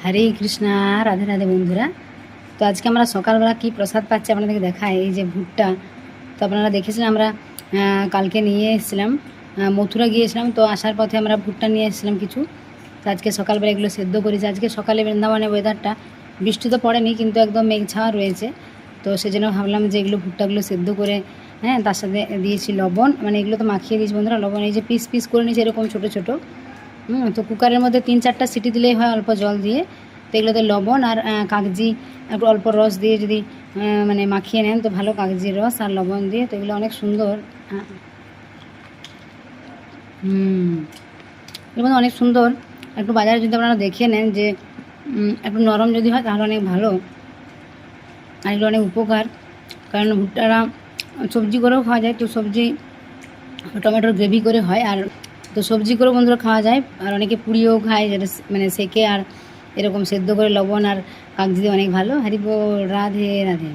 হরে কৃষ্ণা। রাধে রাধে বন্ধুরা। তো আজকে আমরা সকালবেলা কি প্রসাদ পাচ্ছি আপনাদেরকে দেখাই। এই যে ভুট্টা, তো আপনারা দেখেছিলেন আমরা কালকে নিয়ে এসেছিলাম, মথুরা গিয়েছিলাম, তো আসার পথে আমরা ভুট্টা নিয়ে এসেছিলাম কিছু। তো আজকে সকালবেলা এগুলো সেদ্ধ করেছি। আজকে সকালে বৃন্দাবনের ওয়েদারটা, বৃষ্টি তো পড়েনি কিন্তু একদম মেঘ ছাওয়া রয়েছে, তো সেজন্য ভাবলাম যে এগুলো ভুট্টাগুলো সেদ্ধ করে, তার সাথে দিয়েছি লবণ, মানে এগুলো তো মাখিয়ে দিয়েছি বন্ধুরা লবণ। এই যে পিস পিস করে নিয়েছি এরকম ছোটো ছোটো। তো কুকারের মধ্যে 3-4টা সিটি দিলেই হয় অল্প জল দিয়ে। তো এগুলোতে লবণ আর কাগজি একটু অল্প রস দিয়ে যদি মানে মাখিয়ে নেন তো ভালো, কাগজির রস আর লবণ দিয়ে, তো এগুলো অনেক সুন্দর। এগুলো অনেক সুন্দর। একটু বাজারে যদি আপনারা দেখিয়ে নেন যে একটু নরম যদি হয় তাহলে অনেক ভালো, আর এগুলো অনেক উপকার। কারণ ভুট্টারা সবজি করেও খাওয়া যায়, তো সবজি টমেটোর গ্রেভি করে হয়, আর তো সবজি করে বন্ধুরা খাওয়া যায়, আর অনেকে পুড়িয়েও খায়, যেটা মানে সেকে আর এরকম সেদ্ধ করে লবণ আর কাগজি দিয়ে অনেক ভালো। হরি বল, রাধে রাধে।